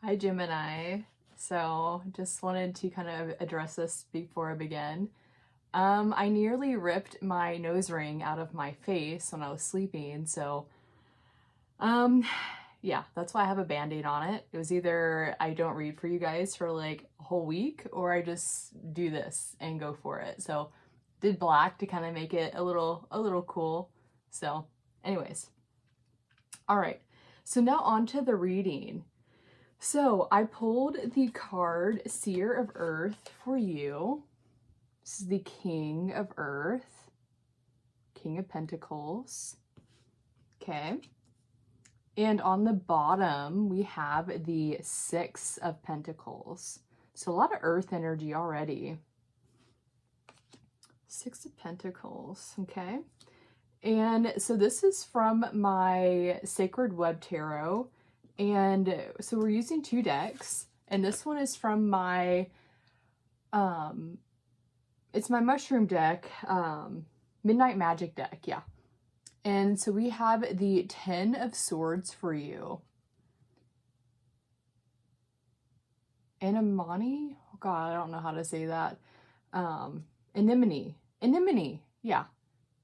Hi, Gemini. So just wanted to kind of address this before I begin. I nearly ripped my nose ring out of my face when I was sleeping, so um, yeah, that's why I have a band-aid on it. It was either I don't read for you guys for like a whole week, or I just do this and go for it. So did black to kind of make it a little cool. So anyways, all right. So now on to the reading. So I pulled the card Seer of Earth for you. This is the King of Earth, King of Pentacles. Okay. And on the bottom, we have the Six of Pentacles. So a lot of Earth energy already. Six of Pentacles. Okay. And so this is from my Sacred Web Tarot. And so we're using 2 decks. And this one is from my it's my mushroom deck, Midnight Magic deck, yeah. And so we have the 10 of Swords for you. Anemone? Oh God, I don't know how to say that. Anemone, yeah.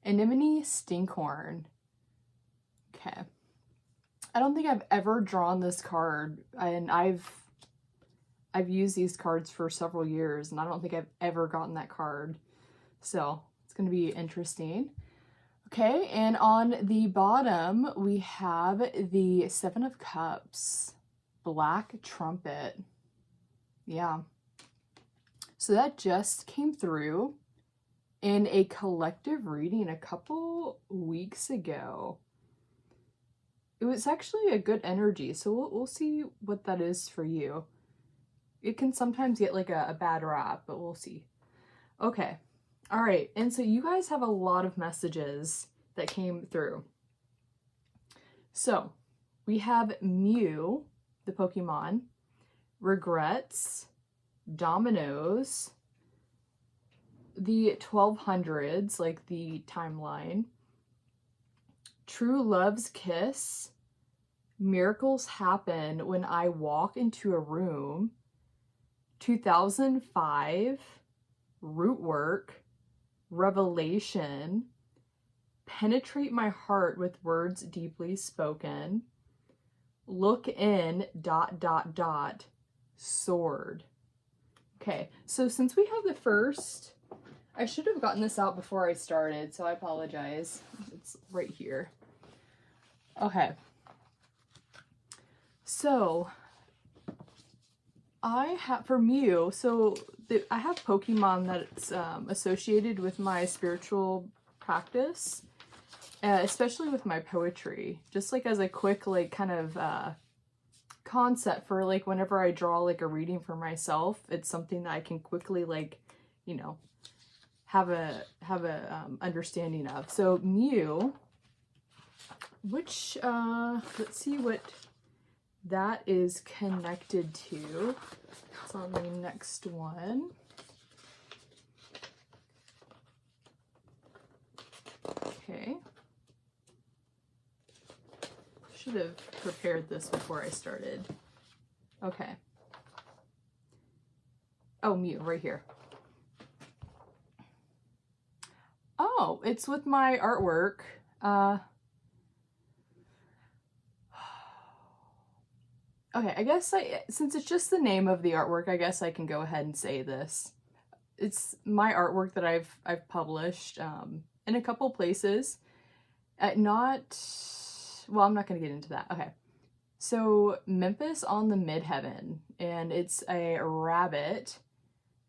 Anemone Stinkhorn. Okay. I don't think I've ever drawn this card, and I've used these cards for several years, and I don't think I've ever gotten that card. So it's going to be interesting. Okay, and on the bottom, we have the Seven of Cups, Black Trumpet. Yeah. So that just came through in a collective reading a couple weeks ago. It was actually a good energy, so we'll see what that is for you. It can sometimes get like a bad rap, but we'll see. Okay. All right. And so you guys have a lot of messages that came through. So we have Mew, the Pokemon, regrets, dominoes, the 1200s, like the timeline, true love's kiss, miracles happen when I walk into a room, 2005, root work, revelation, penetrate my heart with words deeply spoken, look in, ... sword. Okay, so since we have the first, I should have gotten this out before I started, so I apologize. It's right here. Okay. So I have, for Mew, so I have Pokemon that's associated with my spiritual practice, especially with my poetry, just like as a quick, like, kind of concept for, like, whenever I draw, like, a reading for myself, it's something that I can quickly, like, you know, have a understanding of. So Mew, which, let's see what that is connected to. It's on the next one. Okay. Should have prepared this before I started. Okay. Oh, Mew, right here. Oh, it's with my artwork. Okay, I guess since it's just the name of the artwork, I guess I can go ahead and say this. It's my artwork that I've published in a couple places. Well, I'm not going to get into that. Okay. So Memphis on the Midheaven, and it's a rabbit,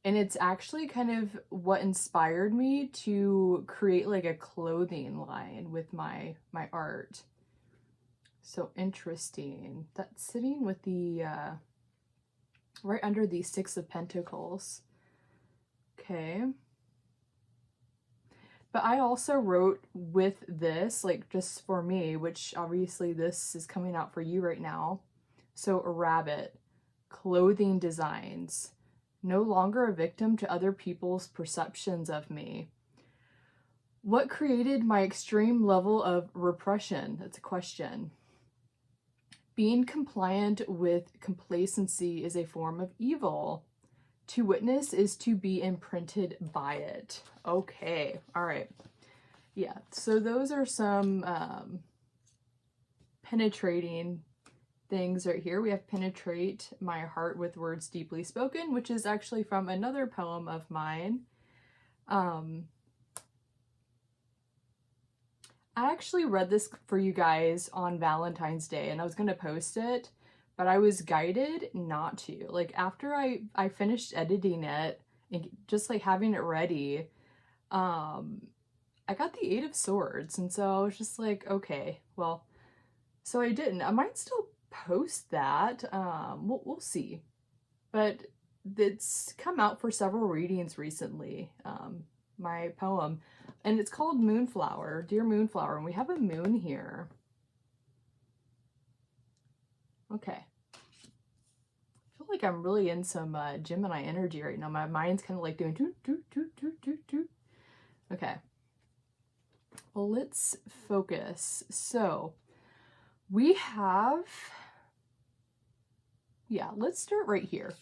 and it's actually kind of what inspired me to create like a clothing line with my art. So interesting. That's sitting with the right under the Six of Pentacles. Okay. But I also wrote with this, like, just for me, which obviously this is coming out for you right now. So a rabbit, clothing designs, no longer a victim to other people's perceptions of me. What created my extreme level of repression? That's a question. Being compliant with complacency is a form of evil. To witness is to be imprinted by it. Okay, all right. Yeah, so those are some penetrating things right here. We have penetrate my heart with words deeply spoken, which is actually from another poem of mine. I actually read this for you guys on Valentine's Day and I was going to post it, but I was guided not to. Like after I finished editing it and just like having it ready, I got the 8 of Swords. And so I was just like, okay, well, so I didn't. I might still post that. We'll see. But it's come out for several readings recently, my poem. And it's called Moonflower, Dear Moonflower, and we have a moon here. Okay. I feel like I'm really in some Gemini energy right now. My mind's kind of like doing doo, doo, doo, doo, doo, doo. Okay. Well, let's focus. So we have, yeah, let's start right here.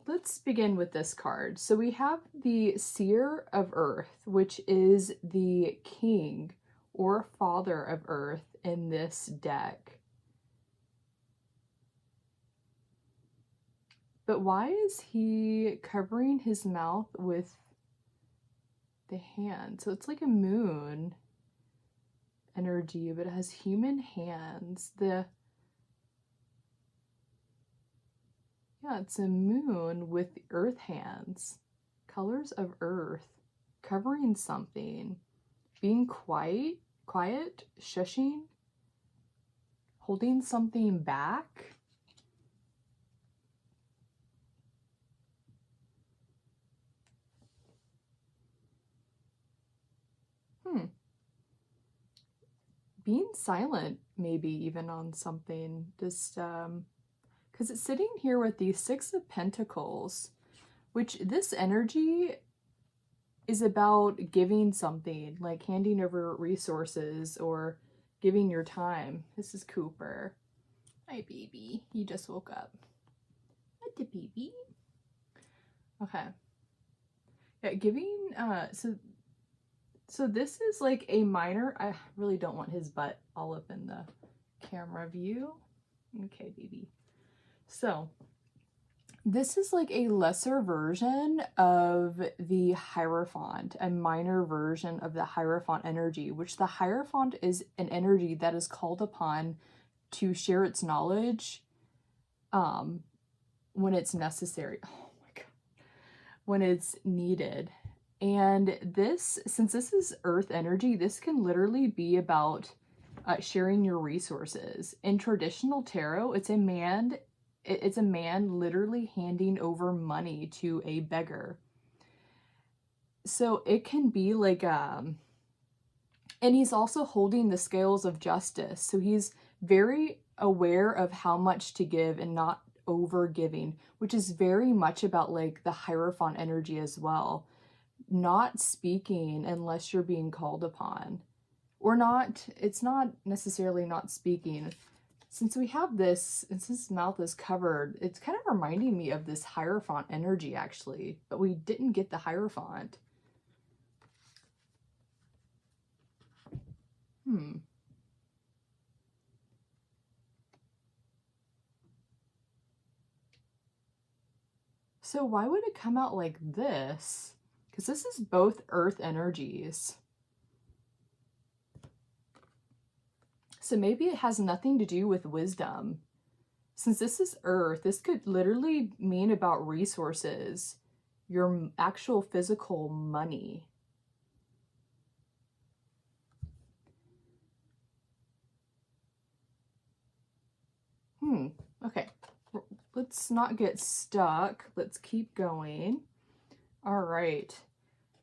Let's begin with this card. So we have the Seer of Earth, which is the king or father of Earth in this deck. But why is he covering his mouth with the hand? So it's like a moon energy, but it has human hands. Yeah, it's a moon with earth hands. Colors of earth. Covering something. Being quiet, shushing. Holding something back. Being silent, maybe even on something. Just, because it's sitting here with the 6 of Pentacles, which this energy is about giving something, like handing over resources or giving your time. This is Cooper. Hi, baby. He just woke up. Hi, the baby. Okay. Yeah, giving, so this is like a minor, I really don't want his butt all up in the camera view. Okay, baby. So this is like a lesser version of the Hierophant, a minor version of the Hierophant energy, which the Hierophant is an energy that is called upon to share its knowledge when it's necessary. Oh my God. When it's needed. And this, since this is earth energy, this can literally be about sharing your resources. In traditional tarot, it's a man literally handing over money to a beggar. So it can be like, and he's also holding the scales of justice. So he's very aware of how much to give and not over giving, which is very much about like the Hierophant energy as well. Not speaking unless you're being called upon, or not, it's not necessarily not speaking. Since we have this, and since his mouth is covered, it's kind of reminding me of this Hierophant energy actually, but we didn't get the Hierophant. So why would it come out like this? Because this is both earth energies. So maybe it has nothing to do with wisdom. Since this is earth, this could literally mean about resources, your actual physical money. Okay. Let's not get stuck. Let's keep going. All right.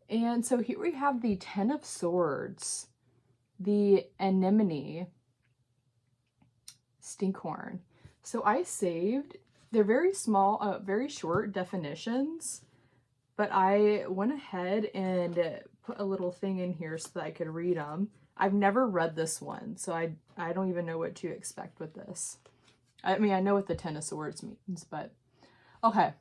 And so here we have the 10 of Swords, the anemone, stinkhorn. So I saved, they're very small, very short definitions, but I went ahead and put a little thing in here so that I could read them. I've never read this one, so I don't even know what to expect with this. I mean, I know what the Ten of Swords means, but okay.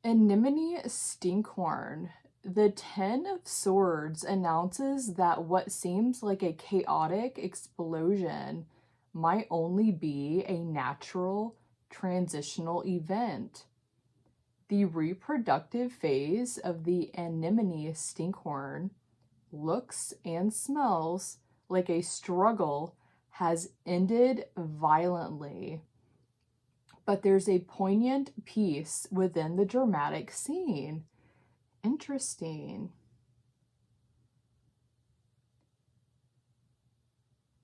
Anemone Stinkhorn. The Ten of Swords announces that what seems like a chaotic explosion might only be a natural transitional event. The reproductive phase of the anemone stinkhorn looks and smells like a struggle has ended violently. But there's a poignant peace within the dramatic scene. Interesting.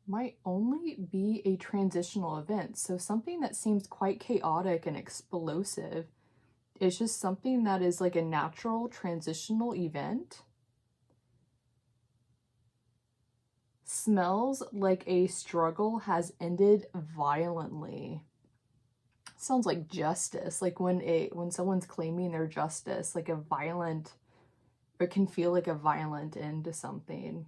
Might only be a transitional event. So something that seems quite chaotic and explosive is just something that is like a natural transitional event. Smells like a struggle has ended violently. Sounds like justice, like when someone's claiming their justice, like a violent, it can feel like a violent end to something.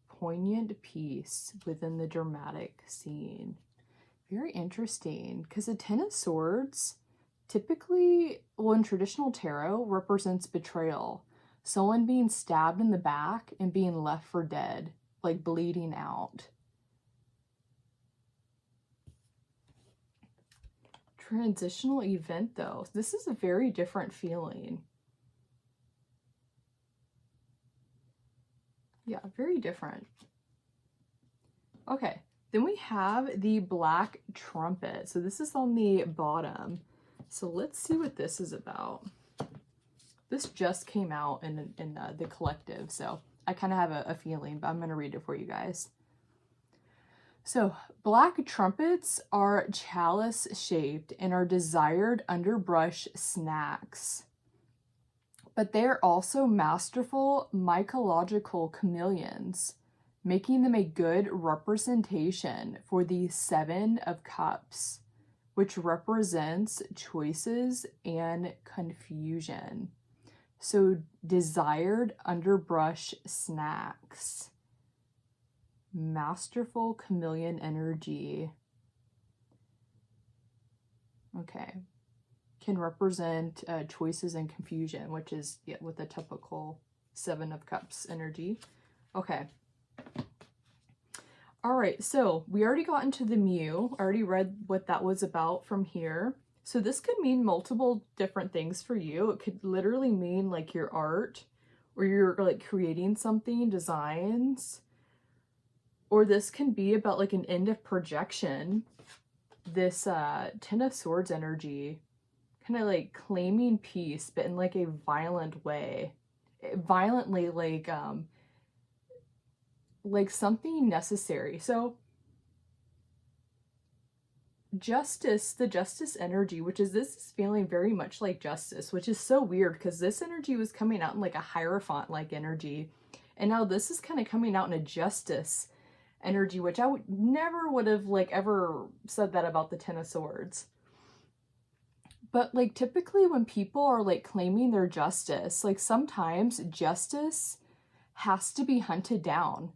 Poignant peace within the dramatic scene. Very interesting, because the Ten of Swords typically, well, in traditional tarot, represents betrayal. Someone being stabbed in the back and being left for dead, like bleeding out. Transitional event, though. This is a very different feeling. Yeah, very different. Okay, then we have the Black Trumpet. So this is on the bottom. So let's see what this is about. This just came out in the collective, so I kind of have a feeling, but I'm going to read it for you guys. So, black trumpets are chalice-shaped and are desired underbrush snacks. But they're also masterful mycological chameleons, making them a good representation for the Seven of Cups, which represents choices and confusion. So, desired underbrush snacks. Masterful chameleon energy. Okay. Can represent choices and confusion, which is with the typical Seven of Cups energy. Okay. All right, so we already got into the Mew. I already read what that was about from here. So this could mean multiple different things for you. It could literally mean like your art, or you're like creating something, designs. Or this can be about like an end of projection. This Ten of Swords energy, kind of like claiming peace, but in like a violent way. Violently, like something necessary. So justice, the justice energy, which is, this is feeling very much like justice, which is so weird because this energy was coming out in like a Hierophant like energy, and now this is kind of coming out in a justice energy, which I would have like ever said that about the Ten of Swords. But like typically when people are like claiming their justice, like sometimes justice has to be hunted down.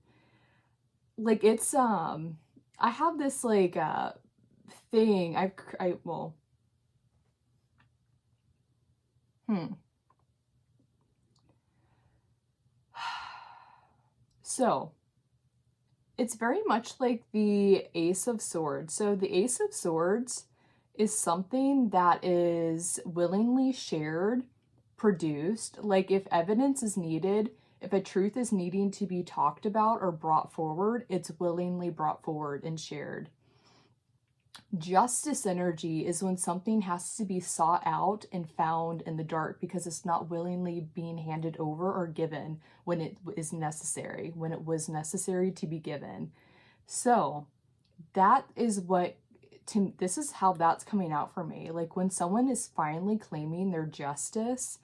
Like it's I have this like thing so it's very much like the Ace of Swords. So the Ace of Swords is something that is willingly shared, produced. Like if evidence is needed, if a truth is needing to be talked about or brought forward, it's willingly brought forward and shared. Justice energy is when something has to be sought out and found in the dark because it's not willingly being handed over or given when it is necessary, when it was necessary to be given. So that is this is how that's coming out for me. Like when someone is finally claiming their justice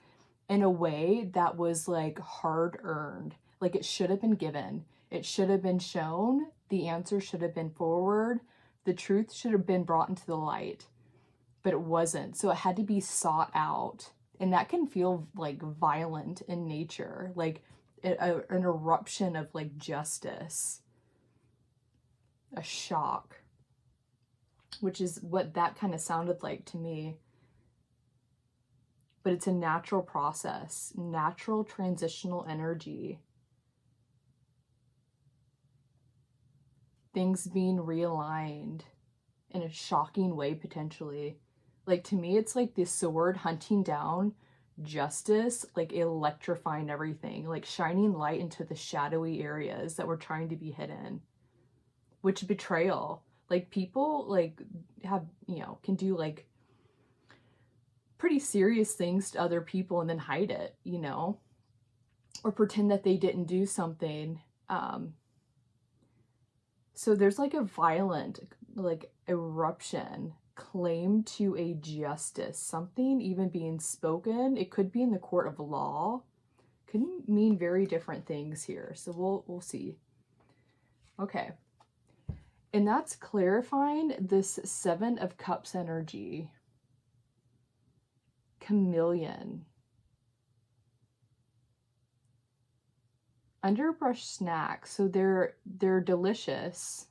in a way that was like hard earned, like it should have been given, it should have been shown, the answer should have been forward, the truth should have been brought into the light, but it wasn't. So it had to be sought out. And that can feel like violent in nature, like an eruption of like justice. a shock, which is what that kind of sounded like to me. But it's a natural process, natural transitional energy. Things being realigned in a shocking way, potentially. Like, to me, it's like this sword hunting down justice, like electrifying everything, like shining light into the shadowy areas that were trying to be hidden. Which betrayal. Like, people, like, have, you know, can do, like, pretty serious things to other people and then hide it, you know, or pretend that they didn't do something. So there's like a violent, like, eruption claim to a justice, something even being spoken. It could be in the court of law. Could mean very different things here. So we'll see. Okay. And that's clarifying this Seven of Cups energy. Chameleon. Underbrush snacks. So they're delicious.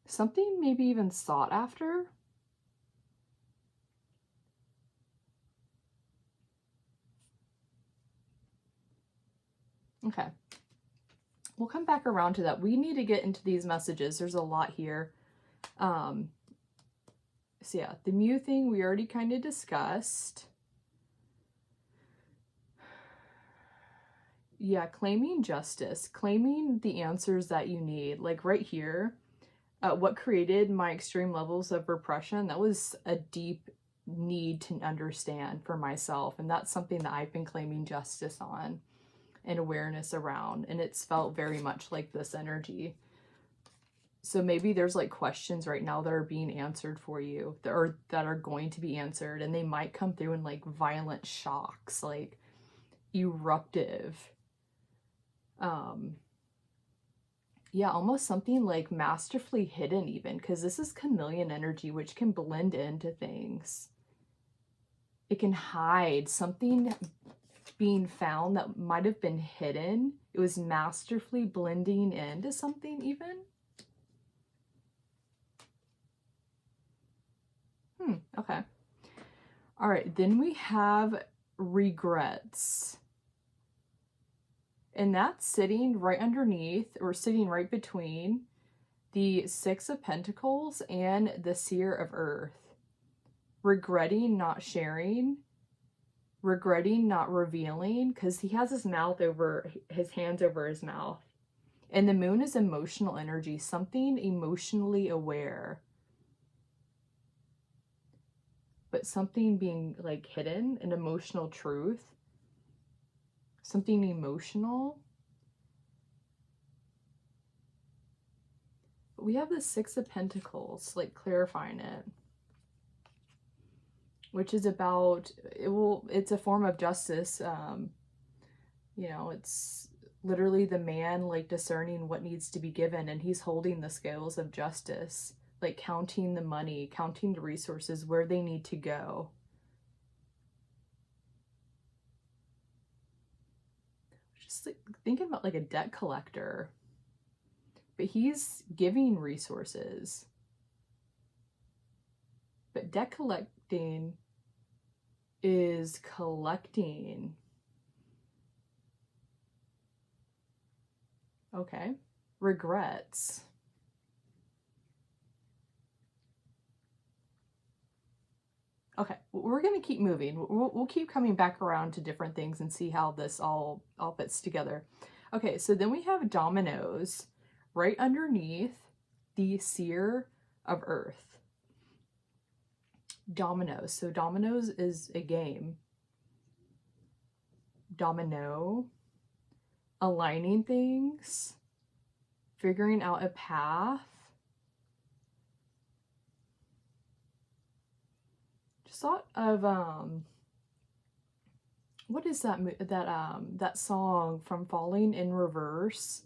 Something maybe even sought after. Okay. We'll come back around to that. We need to get into these messages. There's a lot here. So yeah, the Mew thing we already kind of discussed. Yeah, claiming justice, claiming the answers that you need. Like right here, what created my extreme levels of repression, that was a deep need to understand for myself. And that's something that I've been claiming justice on and awareness around. And it's felt very much like this energy. So maybe there's like questions right now that are being answered for you, or that are going to be answered. And they might come through in like violent shocks, like eruptive. Yeah, almost something like masterfully hidden even, because this is chameleon energy, which can blend into things. It can hide something being found that might have been hidden. It was masterfully blending into something even. Okay. All right, then we have regrets. And that's sitting right underneath, or sitting right between, the Six of Pentacles and the Seer of Earth. Regretting not sharing, regretting not revealing, because he has his mouth over, his hands over his mouth. And the Moon is emotional energy, something emotionally aware. But something being like hidden, an emotional truth. Something emotional. We have the Six of Pentacles, like clarifying it, which is about, it's a form of justice. You know, it's literally the man like discerning what needs to be given, and he's holding the scales of justice, like counting the money, counting the resources, where they need to go. Just like thinking about like a debt collector. But he's giving resources. But debt collecting is collecting. Okay. Regrets. Okay, we're going to keep moving. We'll keep coming back around to different things and see how this all fits together. Okay, so then we have dominoes right underneath the Seer of Earth. Dominoes. So dominoes is a game. Domino. Aligning things. Figuring out a path. Just thought of what is that song from Falling in Reverse?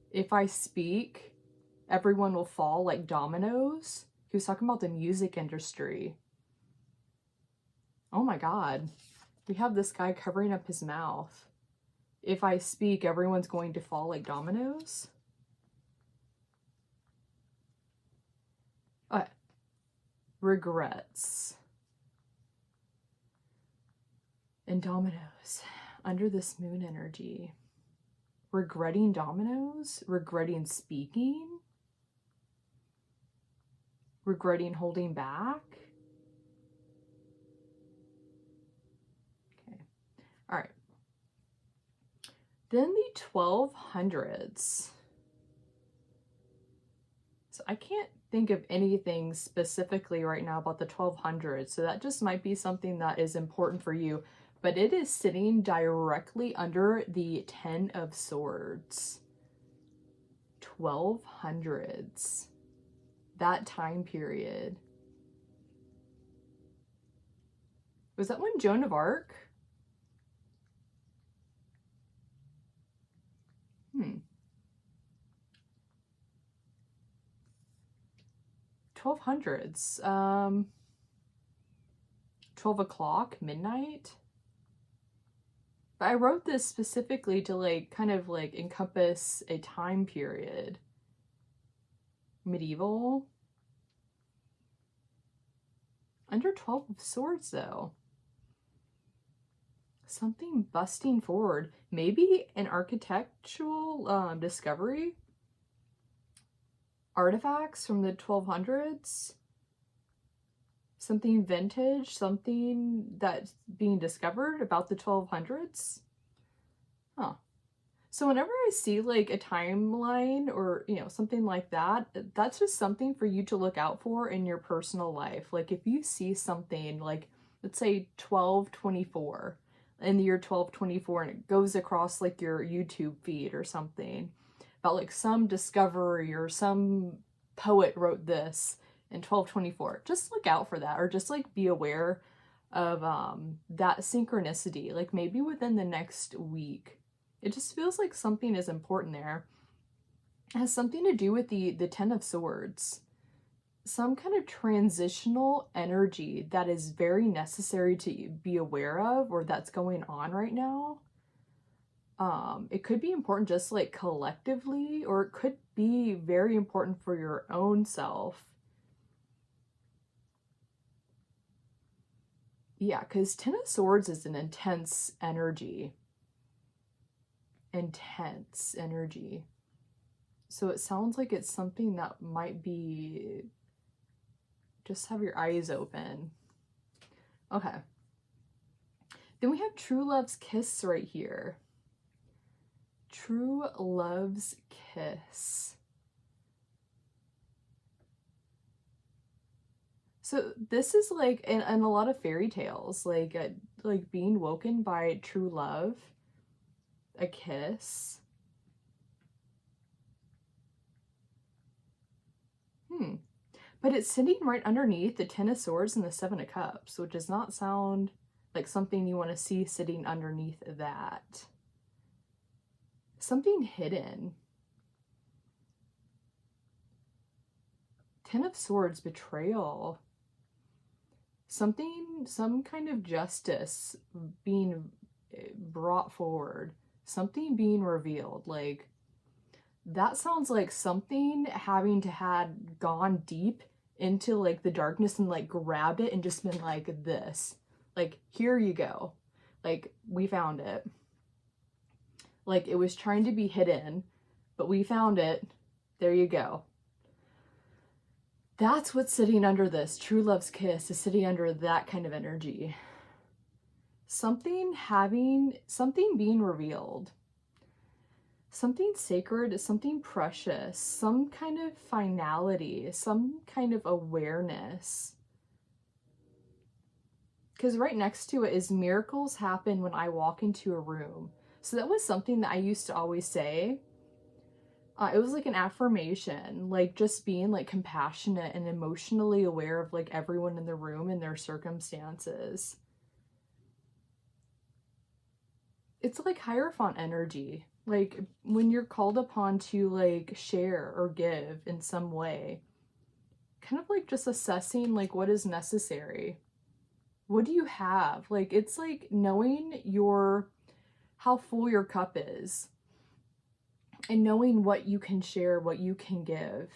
If I speak, everyone will fall like dominoes. He was talking about the music industry. Oh my God. We have this guy covering up his mouth. if I speak, everyone's going to fall like dominoes. Okay. Regrets. And dominoes. Under this moon energy. Regretting dominoes? Regretting speaking? Regretting holding back? Okay. All right. Then the 1200s. So I can't think of anything specifically right now about the 1200s. So that just might be something that is important for you. But it is sitting directly under the 10 of Swords. 1200s. That time period. Was that when Joan of Arc? 1200s. 12 o'clock, midnight. But I wrote this specifically to like kind of like encompass a time period. Medieval. Under 12 of Swords though. Something busting forward. Maybe an architectural discovery. Artifacts from the 1200s. Something vintage, something that's being discovered about the 1200s. Huh. So whenever I see like a timeline or, you know, something like that, that's just something for you to look out for in your personal life. Like if you see something like, let's say 1224 in the year 1224 and it goes across like your YouTube feed or something about like some discovery or some poet wrote this in 1224, just look out for that, or just like be aware of that synchronicity, like maybe within the next week. It just feels like something is important there. It has something to do with the 10 of Swords. Some kind of transitional energy that is very necessary to be aware of, or that's going on right now. It could be important just like collectively, or it could be very important for your own self. Yeah, because 10 of Swords is an intense energy. Intense energy. So it sounds like it's something that might be... Just have your eyes open. Okay. Then we have True Love's Kiss right here. True Love's Kiss. So this is like in a lot of fairy tales, like being woken by true love, a kiss. But it's sitting right underneath the 10 of Swords and the 7 of Cups, which does not sound like something you want to see sitting underneath that. Something hidden. 10 of Swords, betrayal. Something, some kind of justice being brought forward. Something being revealed. Like, that sounds like something having to had gone deep into like the darkness and like grabbed it and just been like this. Like, here you go. Like, we found it. Like, it was trying to be hidden, but we found it. There you go. That's what's sitting under this. True Love's Kiss is sitting under that kind of energy. Something being revealed. Something sacred, something precious, some kind of finality, some kind of awareness. Because right next to it is miracles happen when I walk into a room. So that was something that I used to always say. It was like an affirmation, like just being like compassionate and emotionally aware of like everyone in the room and their circumstances. It's like Hierophant energy. Like when you're called upon to like share or give in some way, kind of like just assessing like what is necessary. What do you have? Like, it's like knowing how full your cup is, and knowing what you can share, what you can give.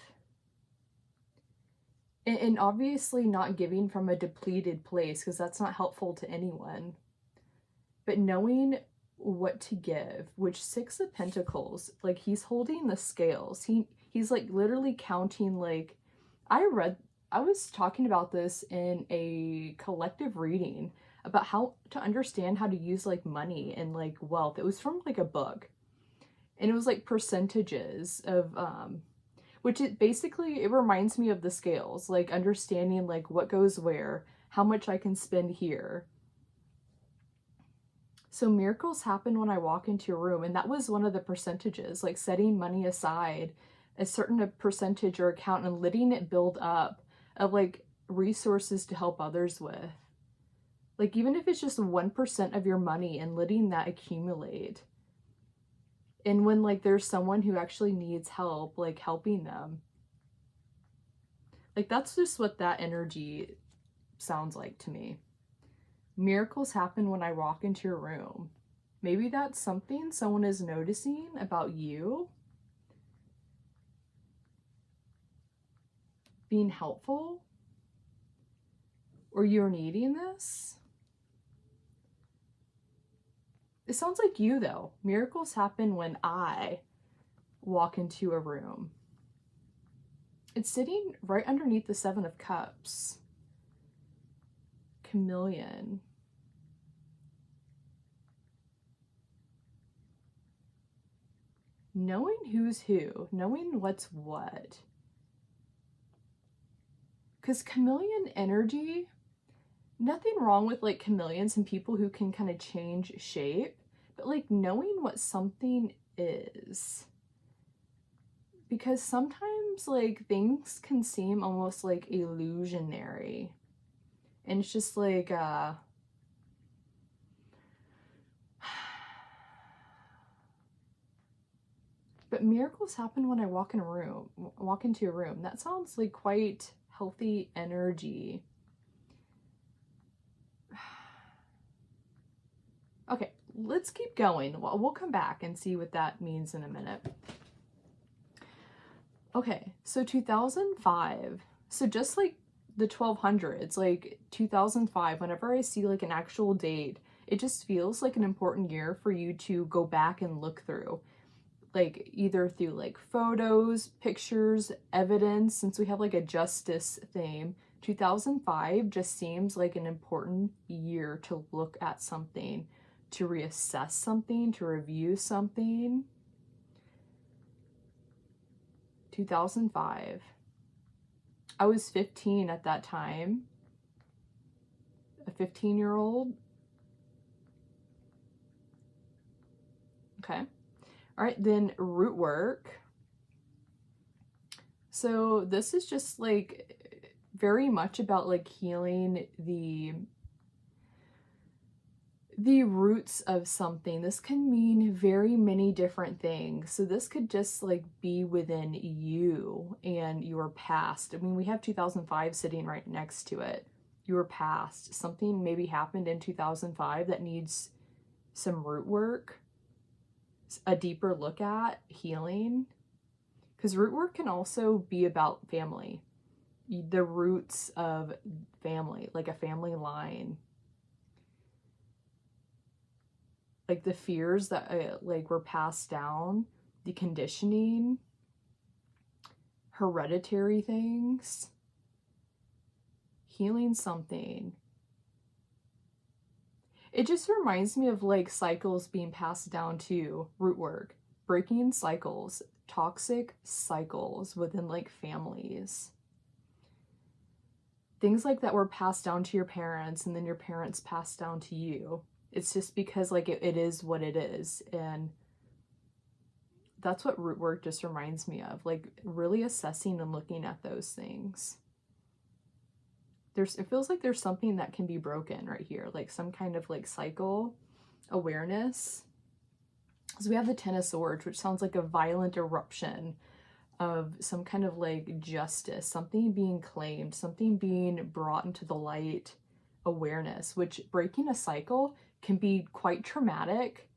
And obviously not giving from a depleted place, because that's not helpful to anyone. But knowing what to give, which Six of Pentacles, like he's holding the scales. He's like literally counting, like I was talking about this in a collective reading about how to understand how to use like money and like wealth. It was from like a book. And it was like percentages of which it basically, it reminds me of the scales, like understanding like what goes where, how much I can spend here. So miracles happen when I walk into a room, and that was one of the percentages, like setting money aside, a certain percentage or account, and letting it build up of like resources to help others with. Like even if it's just 1% of your money and letting that accumulate. And when like there's someone who actually needs help, like helping them. Like that's just what that energy sounds like to me. Miracles happen when I walk into your room. Maybe that's something someone is noticing about you. Being helpful. Or you're needing this. It sounds like you though. Miracles happen when I walk into a room. It's sitting right underneath the Seven of Cups. Chameleon. Knowing who's who, knowing what's what. Because chameleon energy, nothing wrong with like chameleons and people who can kind of change shape, but like knowing what something is. Because sometimes like things can seem almost like illusionary. And it's just like but miracles happen when I walk into a room. That sounds like quite healthy energy. Okay, let's keep going. We'll come back and see what that means in a minute. Okay, so 2005. So just like the 1200s, like 2005, whenever I see like an actual date, it just feels like an important year for you to go back and look through. Like either through like photos, pictures, evidence, since we have like a justice theme. 2005 just seems like an important year to look at something, to reassess something, to review something. 2005. I was 15 at that time. A 15-year-old. Okay. All right, then root work. So this is just like very much about like healing the roots of something. This can mean very many different things. So this could just like be within you and your past. I mean, we have 2005 sitting right next to it. Your past. Something maybe happened in 2005 that needs some root work, a deeper look at, healing. Because root work can also be about family. The roots of family, like a family line. Like the fears that like were passed down, the conditioning, hereditary things, healing something. It just reminds me of like cycles being passed down to root work, breaking cycles, toxic cycles within like families. Things like that were passed down to your parents and then your parents passed down to you. It's just because like it is what it is. And that's what root work just reminds me of, like really assessing and looking at those things. It feels like there's something that can be broken right here, like some kind of like cycle awareness. So we have the Ten of Swords, which sounds like a violent eruption of some kind of like justice, something being claimed, something being brought into the light, awareness, which breaking a cycle can be quite traumatic.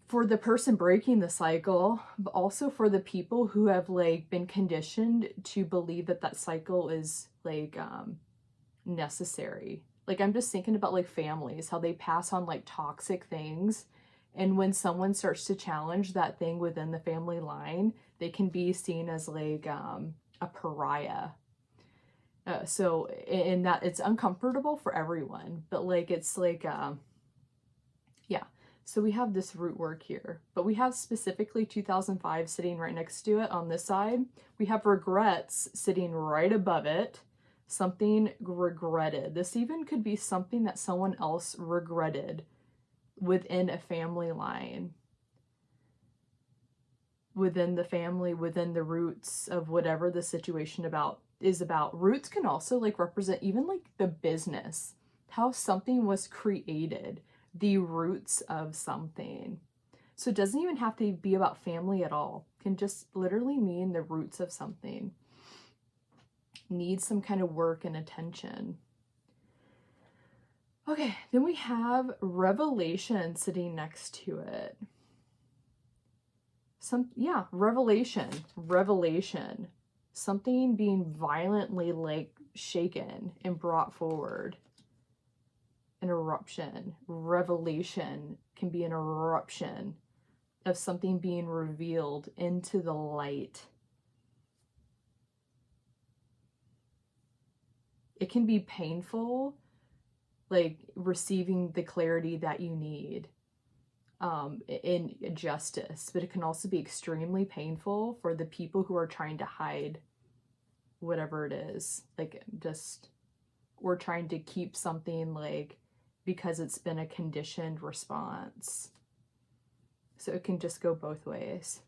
for the person breaking the cycle, but also for the people who have like been conditioned to believe that that cycle is like necessary. Like I'm just thinking about like families, how they pass on like toxic things, and when someone starts to challenge that thing within the family line, they can be seen as like a pariah. So in that it's uncomfortable for everyone, but like it's like yeah. So we have this root work here, but we have specifically 2005 sitting right next to it on this side. We have regrets sitting right above it. Something regretted. This even could be something that someone else regretted within a family line, within the family, within the roots of whatever the situation is about. Roots can also like represent even like the business, how something was created, the roots of something. So it doesn't even have to be about family at all. It can just literally mean the roots of something. Needs some kind of work and attention. Okay, then we have revelation sitting next to it. Revelation. Something being violently like shaken and brought forward. An eruption. Revelation can be an eruption of something being revealed into the light. It can be painful, like receiving the clarity that you need in justice, but it can also be extremely painful for the people who are trying to hide whatever it is, like just, or trying to keep something like because it's been a conditioned response. So it can just go both ways.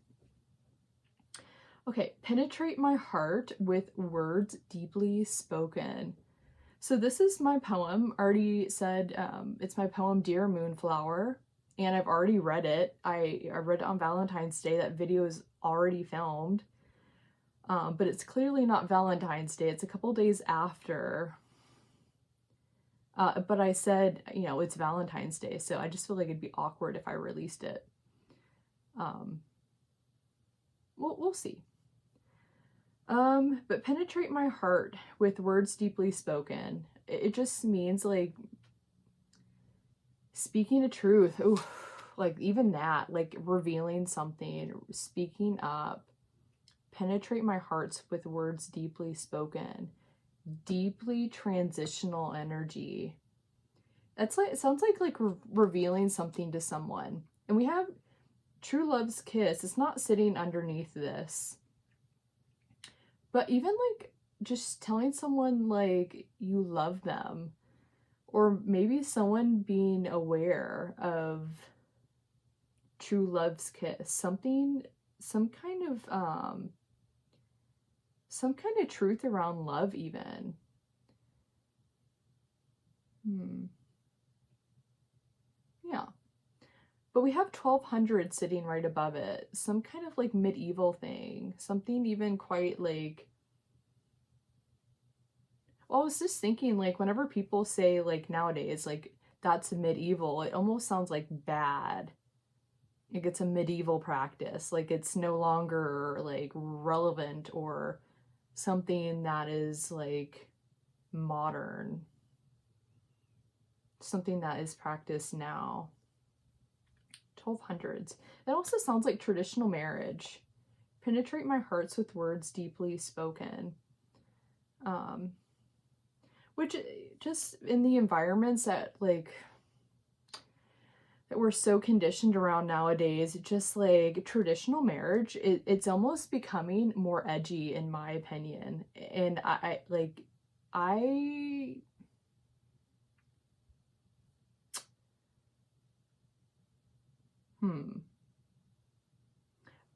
Okay, penetrate my heart with words deeply spoken. So this is my poem. Already said it's my poem Dear Moonflower, and I've already read it. I read it on Valentine's Day. That video is already filmed, but it's clearly not Valentine's Day. It's a couple days after. But I said, you know, it's Valentine's Day, so I just feel like it'd be awkward if I released it. We'll see. But penetrate my heart with words deeply spoken. It just means like speaking a truth. Ooh, like even that, like revealing something, speaking up. Penetrate my hearts with words deeply spoken. Deeply transitional energy. That's like, it sounds like revealing something to someone. And we have true love's kiss. It's not sitting underneath this. But even like just telling someone like you love them, or maybe someone being aware of true love's kiss, something, some kind of truth around love even. Yeah. But we have 1200 sitting right above it. Some kind of like medieval thing. Something even quite like... Well, I was just thinking like whenever people say like nowadays, like that's medieval, it almost sounds like bad. Like it's a medieval practice. Like it's no longer like relevant or something that is like modern. Something that is practiced now. 1200s. It also sounds like traditional marriage. Penetrate my hearts with words deeply spoken. Which just in the environments that like that we're so conditioned around nowadays, just like traditional marriage, it's almost becoming more edgy in my opinion. And I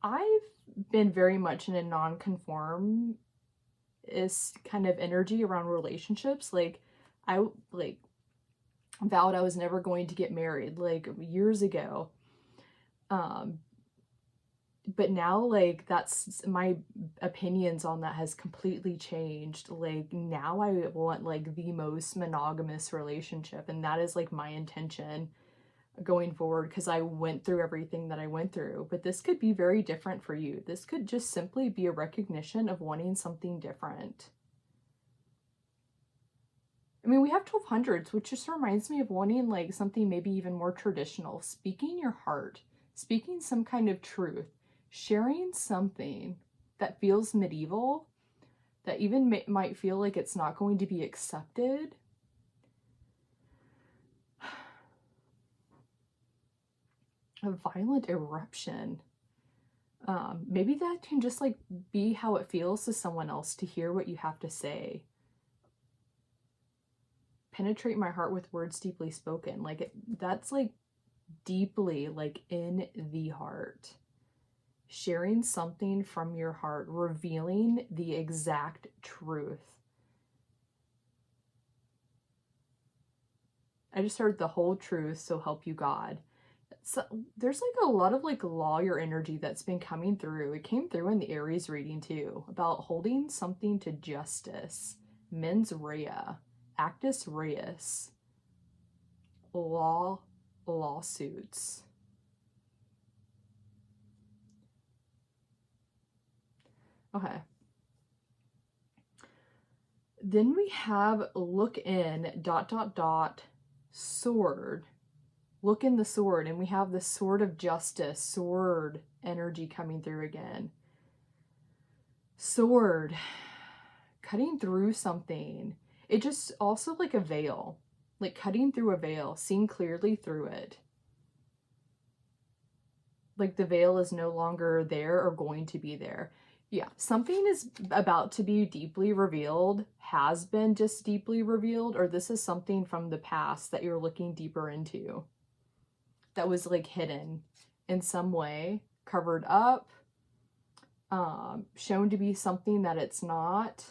I've been very much in a non-conform is kind of energy around relationships. Like I like vowed I was never going to get married like years ago. But now like that's my opinions on that has completely changed. Like now I want like the most monogamous relationship, and that is like my intention. going forward because I went through everything that I went through. But this could be very different for you. This could just simply be a recognition of wanting something different. I mean, we have 1200s, which just reminds me of wanting like something maybe even more traditional, speaking your heart, speaking some kind of truth, sharing something that feels medieval, that even might feel like it's not going to be accepted. A violent eruption. Maybe that can just like be how it feels to someone else to hear what you have to say. Penetrate my heart with words deeply spoken. Like that's like deeply like in the heart. Sharing something from your heart, revealing the exact truth. I just heard the whole truth, so help you God. So there's like a lot of like lawyer energy that's been coming through. It came through in the Aries reading too, about holding something to justice. Mens rea, actus reus, lawsuits. Okay. Then we have look in ... sword. Look in the sword, and we have the sword of justice, sword energy coming through again. Sword, cutting through something. It just also like a veil, like cutting through a veil, seeing clearly through it. Like the veil is no longer there or going to be there. Yeah, something is about to be deeply revealed, has been just deeply revealed, or this is something from the past that you're looking deeper into. That was like hidden in some way, covered up, shown to be something that it's not.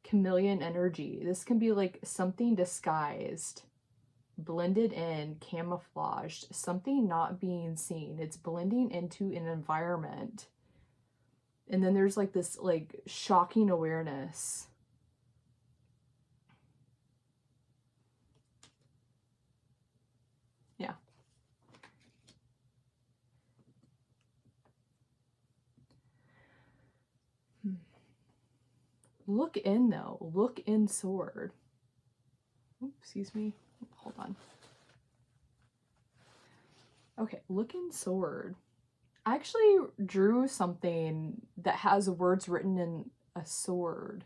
Chameleon energy. This can be like something disguised, blended in, camouflaged, something not being seen. It's blending into an environment. And then there's like this like shocking awareness. Yeah. Look in though. Look in sword. Oops, excuse me. Hold on. Okay, look in sword. I actually drew something that has words written in a sword.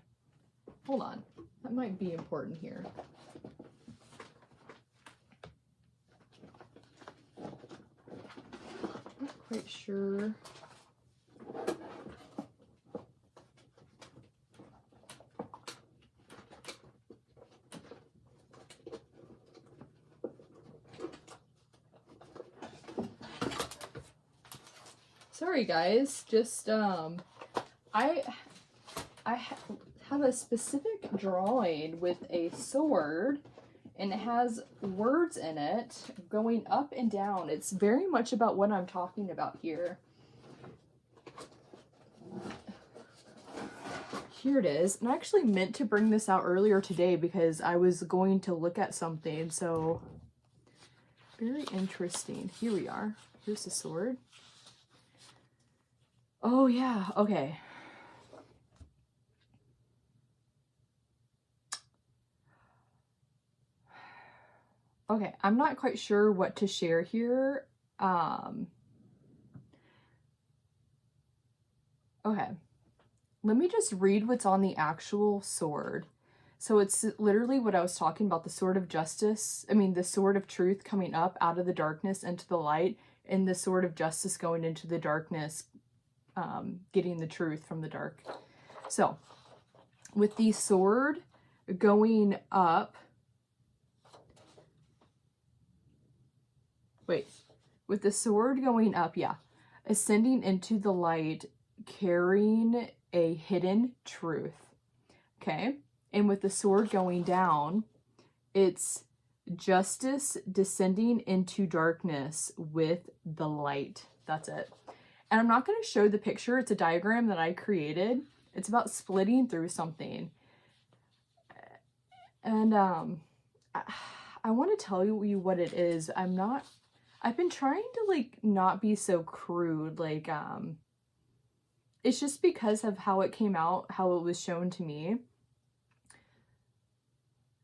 Hold on. That might be important here. Not quite sure. Sorry guys, just I have a specific drawing with a sword and it has words in it going up and down. It's very much about what I'm talking about here. Here it is. And I actually meant to bring this out earlier today because I was going to look at something, so very interesting. Here we are. Here's the sword. Oh yeah, okay. Okay, I'm not quite sure what to share here. Okay. Let me just read what's on the actual sword. So it's literally what I was talking about, the sword of justice. I mean, the sword of truth coming up out of the darkness into the light, and the sword of justice going into the darkness, getting the truth from the dark. So with the sword going up, with the sword going up, yeah, ascending into the light, carrying a hidden truth, okay? And with the sword going down, it's justice descending into darkness with the light. That's it. And I'm not going to show the picture. It's a diagram that I created. It's about splitting through something. And I I want to tell you what it is. I've been trying to like not be so crude. Like, it's just because of how it came out, how it was shown to me.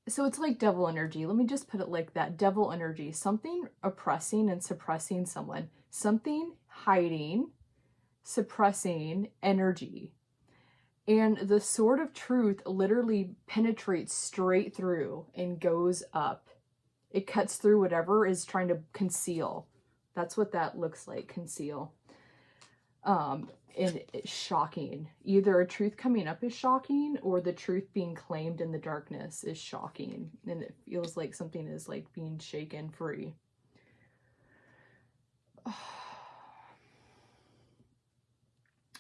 So it's like devil energy. Let me just put it like that. Devil energy. Something oppressing and suppressing someone. Something hiding, suppressing energy. And the sword of truth literally penetrates straight through and goes up. It cuts through whatever is trying to conceal. That's what that looks like, conceal. And it's shocking. Either a truth coming up is shocking, or the truth being claimed in the darkness is shocking. And it feels like something is like being shaken free.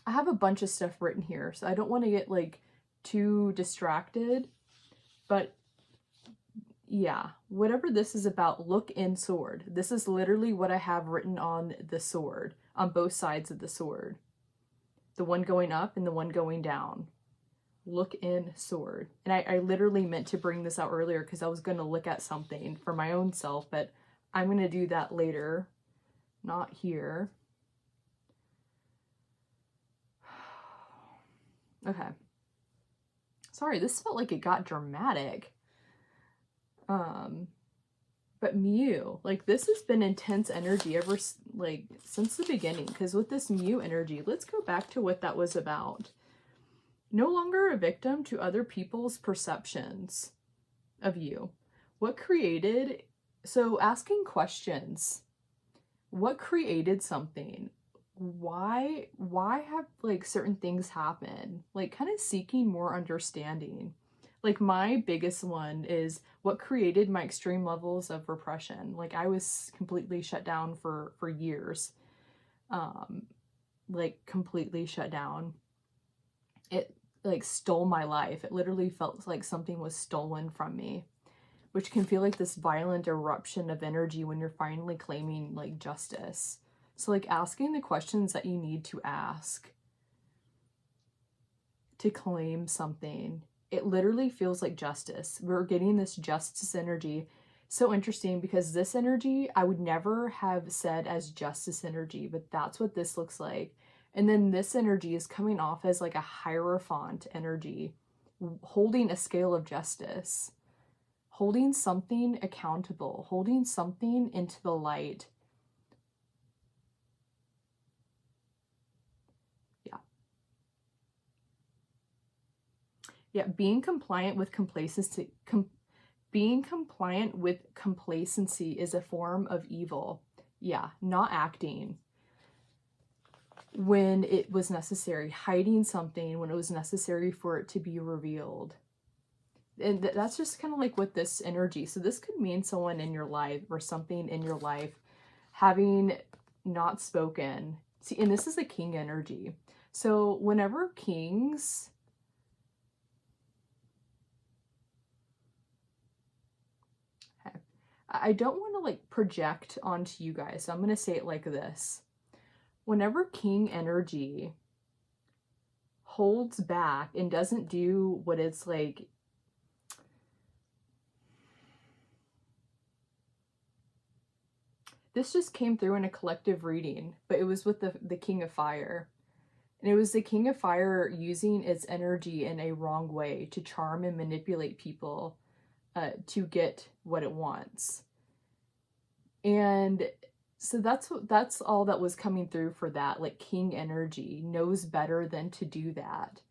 I have a bunch of stuff written here, so I don't want to get like too distracted. But yeah, whatever this is about, look in sword. This is literally what I have written on the sword, on both sides of the sword. The one going up and the one going down. Look in sword. And I literally meant to bring this out earlier because I was going to look at something for my own self, but I'm going to do that later, not here. Okay. Sorry, this felt like it got dramatic. But Mu, like this has been intense energy ever like since the beginning, because with this Mu energy, let's go back to what that was about. No longer a victim to other people's perceptions of you. What created, so asking questions. What created something? Why have like certain things happen? Like kind of seeking more understanding. Like my biggest one is what created my extreme levels of repression. Like I was completely shut down for years. Like completely shut down. It like stole my life. It literally felt like something was stolen from me, which can feel like this violent eruption of energy when you're finally claiming like justice. So like asking the questions that you need to ask to claim something. It literally feels like justice. We're getting this justice energy. So interesting, because this energy I would never have said as justice energy, but that's what this looks like. And then this energy is coming off as like a hierophant energy, holding a scale of justice, holding something accountable, holding something into the light. Yeah, being compliant with complacency, being compliant with complacency is a form of evil. Yeah, not acting when it was necessary, hiding something when it was necessary for it to be revealed. And that's just kind of like with this energy. So this could mean someone in your life or something in your life having not spoken. See, and this is the king energy. So whenever kings... I don't want to like project onto you guys, so I'm going to say it like this. Whenever king energy holds back and doesn't do what it's like, this just came through in a collective reading, but it was with the king of fire. And it was the king of fire using its energy in a wrong way to charm and manipulate people to get what it wants. And so that's all that was coming through for that. Like king energy knows better than to do that.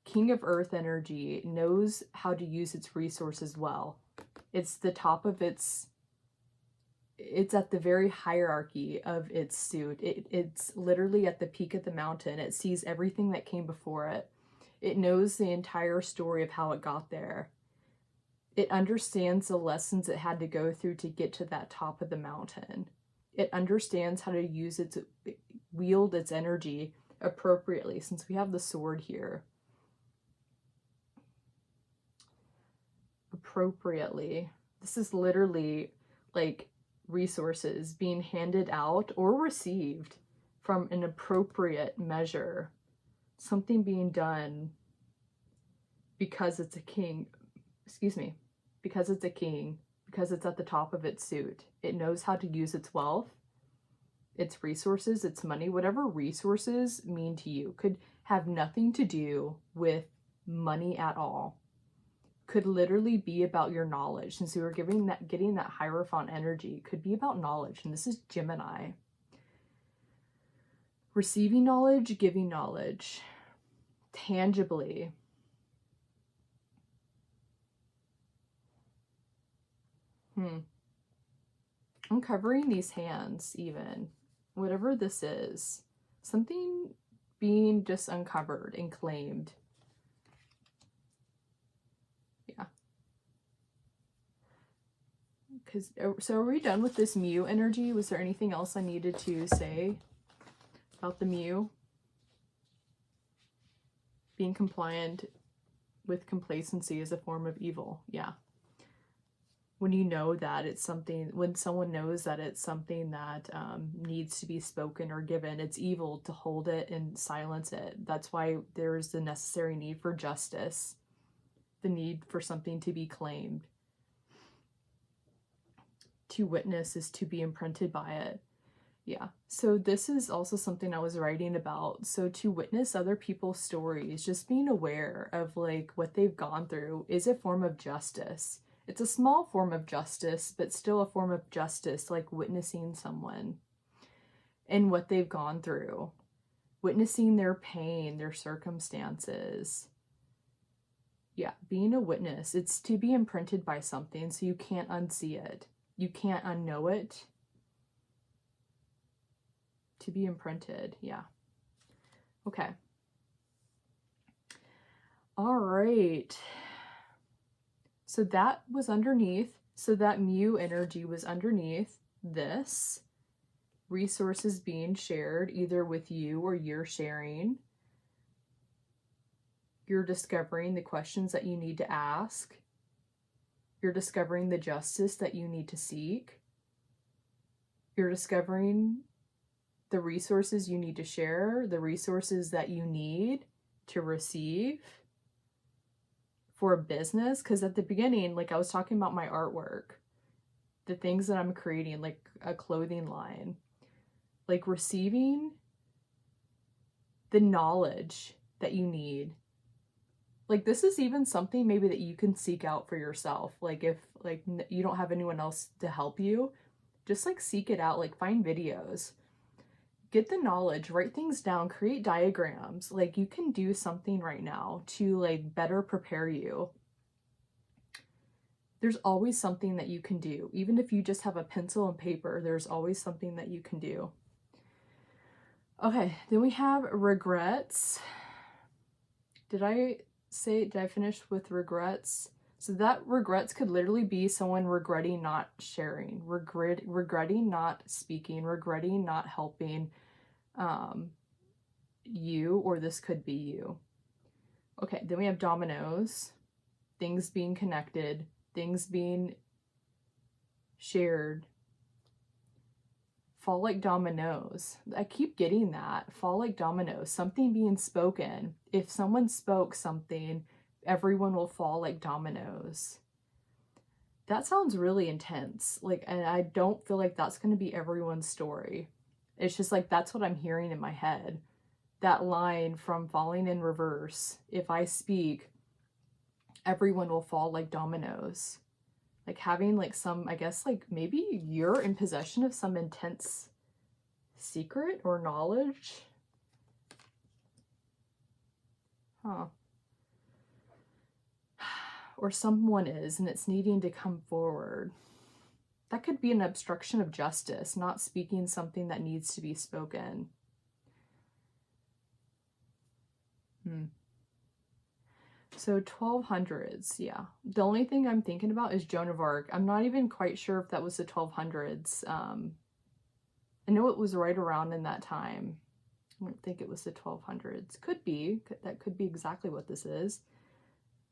King of earth energy knows how to use its resources well. It's the top of it's at the very hierarchy of its suit. It's literally at the peak of the mountain. It sees everything that came before it. It knows the entire story of how it got there. It understands the lessons it had to go through to get to that top of the mountain. It understands how to wield its energy appropriately, since we have the sword here. Appropriately. This is literally like resources being handed out or received from an appropriate measure. Something being done because it's a king. Excuse me. Because it's a king. because it's at the top of its suit. It knows how to use its wealth, its resources, its money, whatever resources mean to you. Could have nothing to do with money at all. Could literally be about your knowledge. Since we were getting that Hierophant energy, could be about knowledge. And this is Gemini. Receiving knowledge, giving knowledge. Tangibly. Uncovering these hands, even. Whatever this is. Something being just uncovered and claimed. Yeah. So are we done with this Mu energy? Was there anything else I needed to say about the Mu? Being compliant with complacency is a form of evil. Yeah. When you know that it's something, when someone knows that it's something that needs to be spoken or given, it's evil to hold it and silence it. That's why there's the necessary need for justice, the need for something to be claimed. To witness is to be imprinted by it. Yeah. So this is also something I was writing about. So to witness other people's stories, just being aware of like what they've gone through is a form of justice. It's a small form of justice, but still a form of justice, like witnessing someone and what they've gone through, witnessing their pain, their circumstances. Yeah, being a witness, it's to be imprinted by something, so you can't unsee it. You can't unknow it. To be imprinted, yeah. Okay. All right. So that was underneath. So that Mu energy was underneath this. Resources being shared either with you or you're sharing. You're discovering the questions that you need to ask. You're discovering the justice that you need to seek. You're discovering the resources you need to share, the resources that you need to receive for a business. Because at the beginning, like I was talking about my artwork, the things that I'm creating, like a clothing line, like receiving the knowledge that you need. Like this is even something maybe that you can seek out for yourself. Like if like you don't have anyone else to help you, just like seek it out, like find videos, get the knowledge, write things down, create diagrams. Like you can do something right now to like better prepare you. There's always something that you can do. Even if you just have a pencil and paper, there's always something that you can do. Okay, then we have regrets. Did I finish with regrets? So that regrets could literally be someone regretting not sharing, regretting not speaking, regretting not helping you, or this could be you. Okay, then we have dominoes, things being connected, things being shared. Fall like dominoes. I keep getting that. Fall like dominoes. Something being spoken. If someone spoke something, everyone will fall like dominoes. That sounds really intense. Like, and I don't feel like that's going to be everyone's story. It's just like, that's what I'm hearing in my head. That line from Falling in Reverse. If I speak, everyone will fall like dominoes. Like having like some, I guess like maybe you're in possession of some intense secret or knowledge. Huh. Or someone is, and it's needing to come forward. That could be an obstruction of justice, not speaking something that needs to be spoken. So 1200s, yeah. The only thing I'm thinking about is Joan of Arc. I'm not even quite sure if that was the 1200s. I know it was right around in that time. I don't think it was the 1200s. Could be. That could be exactly what this is.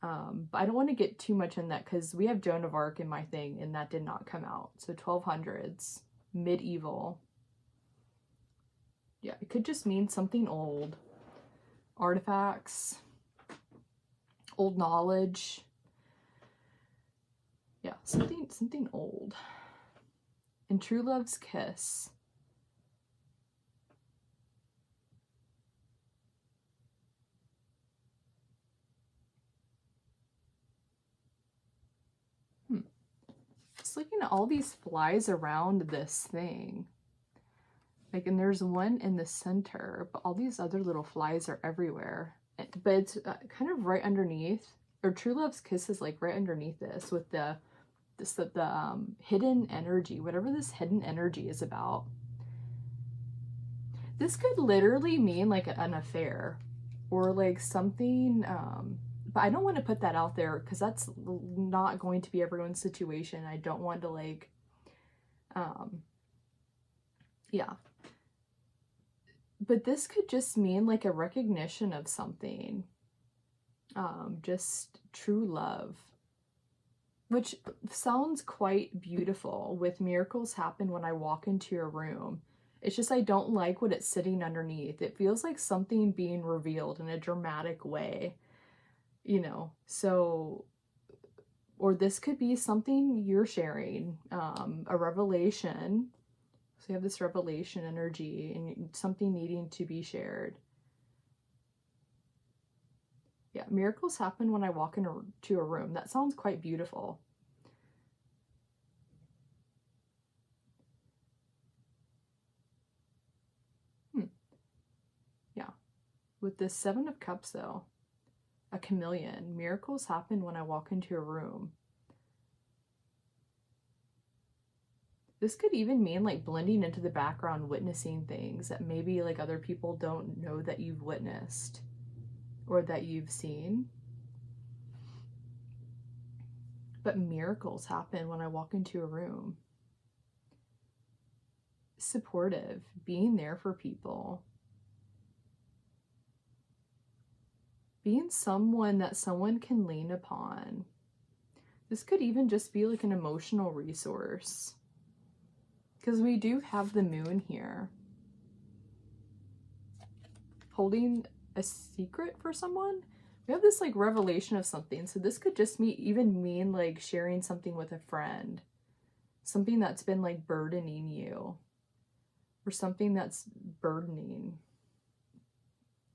But I don't want to get too much in that because we have Joan of Arc in my thing and that did not come out. So 1200s, medieval. Yeah, it could just mean something old. Artifacts. Old knowledge. Yeah, something old. And true love's kiss. Just looking at all these flies around this thing. Like, and there's one in the center, but all these other little flies are everywhere. But it's kind of right underneath, or true love's kiss is like right underneath this with the hidden energy, whatever this hidden energy is about. This could literally mean like an affair or like something, but I don't want to put that out there because that's not going to be everyone's situation. I don't want to like, yeah. But this could just mean like a recognition of something, just true love, which sounds quite beautiful. With miracles happen when I walk into your room. It's just I don't like what it's sitting underneath. It feels like something being revealed in a dramatic way, you know. So, or this could be something you're sharing, a revelation. So you have this revelation energy and something needing to be shared. Yeah, miracles happen when I walk into a room. That sounds quite beautiful. Yeah. With this Seven of Cups, though, a chameleon. Miracles happen when I walk into a room. This could even mean like blending into the background, witnessing things that maybe like other people don't know that you've witnessed or that you've seen. But miracles happen when I walk into a room. Supportive, being there for people. Being someone that someone can lean upon. This could even just be like an emotional resource. Because we do have the moon here. Holding a secret for someone? We have this like revelation of something. So this could just even mean like sharing something with a friend. Something that's been like burdening you. Or something that's burdening.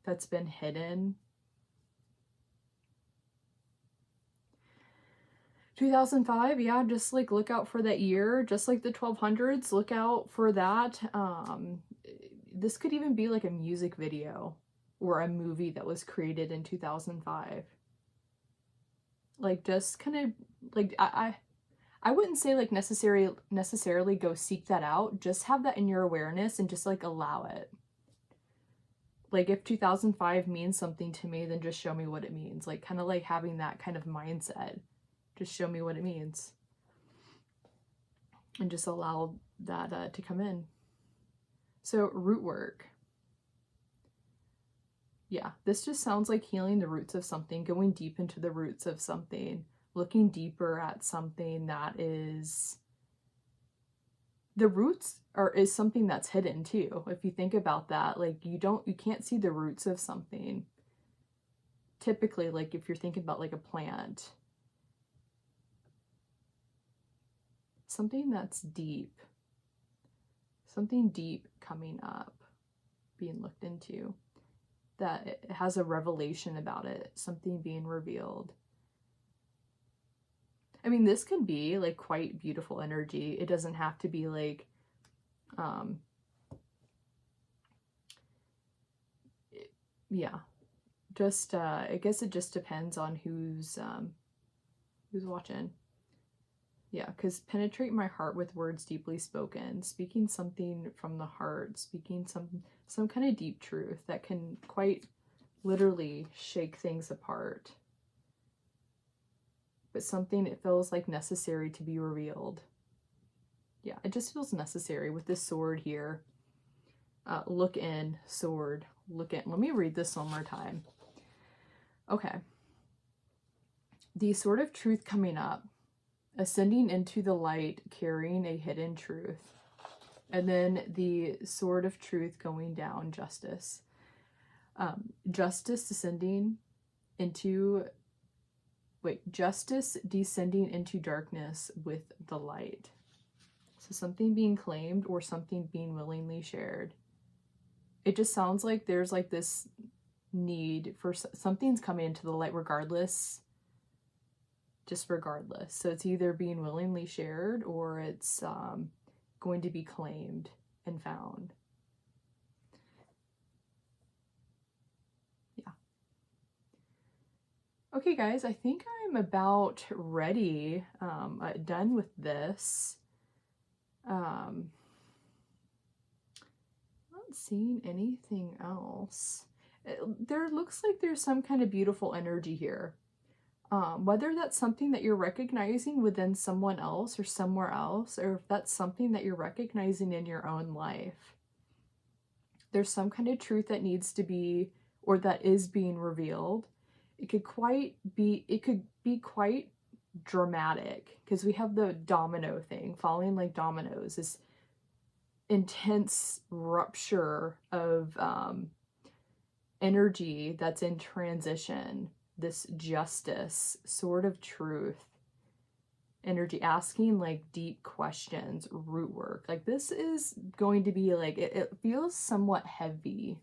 That's been hidden. 2005, yeah, just like look out for that year. Just like the 1200s, look out for that. This could even be like a music video or a movie that was created in 2005. Like just kind of like I wouldn't say like necessarily go seek that out. Just have that in your awareness and just like allow it. Like if 2005 means something to me, then just show me what it means. Like kind of like having that kind of mindset. Just show me what it means. And just allow that to come in. So root work. Yeah, this just sounds like healing the roots of something, going deep into the roots of something, looking deeper at something that is... The roots is something that's hidden too. If you think about that, like you can't see the roots of something. Typically, like if you're thinking about like a plant, something that's deep, something deep coming up, being looked into, that it has a revelation about it, something being revealed. I mean, this can be like quite beautiful energy. It doesn't have to be like, yeah, just, I guess it just depends on who's watching. Yeah, because penetrate my heart with words deeply spoken, speaking something from the heart, speaking some kind of deep truth that can quite literally shake things apart. But something it feels like necessary to be revealed. Yeah, it just feels necessary with this sword here. Look in, sword, look in. Let me read this one more time. Okay. The sword of truth coming up, ascending into the light, carrying a hidden truth. And then the sword of truth going down, justice. Justice descending into wait, justice descending into darkness with the light. So something being claimed or something being willingly shared. It just sounds like there's like this need for something's coming into the light regardless, just regardless. So it's either being willingly shared or it's going to be claimed and found. Yeah. Okay, guys, I think I'm about ready, done with this. Not seeing anything else. There looks like there's some kind of beautiful energy here. Whether that's something that you're recognizing within someone else or somewhere else, or if that's something that you're recognizing in your own life. There's some kind of truth that needs to be, or that is being revealed. It could be quite dramatic, because we have the domino thing, falling like dominoes, this intense rupture of energy that's in transition, this justice sort of truth energy, asking like deep questions, root work. Like this is going to be like, it feels somewhat heavy.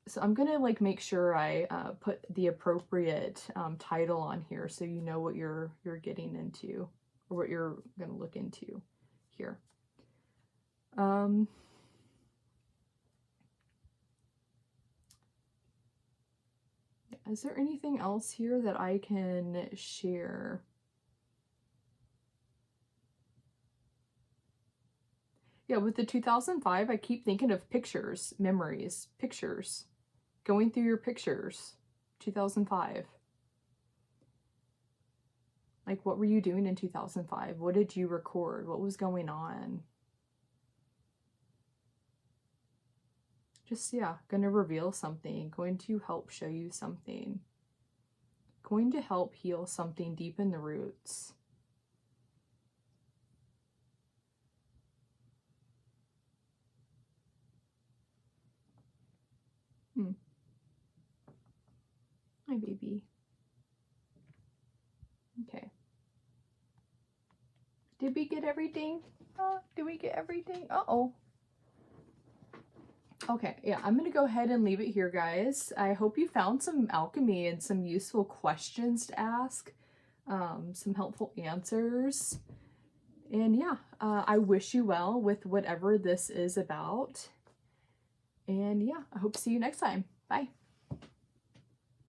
So I'm gonna like make sure I put the appropriate title on here so you know what you're getting into, or what you're gonna look into here. Is there anything else here that I can share? Yeah, with the 2005, I keep thinking of pictures, memories, pictures. Going through your pictures, 2005. Like, what were you doing in 2005? What did you record? What was going on? Just, yeah, gonna reveal something, going to help show you something, going to help heal something deep in the roots. Hi, baby. Okay. Did we get everything? Did we get everything? Uh-oh. Okay, yeah, I'm gonna go ahead and leave it here, guys. I hope you found some alchemy and some useful questions to ask, some helpful answers. And yeah, I wish you well with whatever this is about. And yeah, I hope to see you next time. Bye.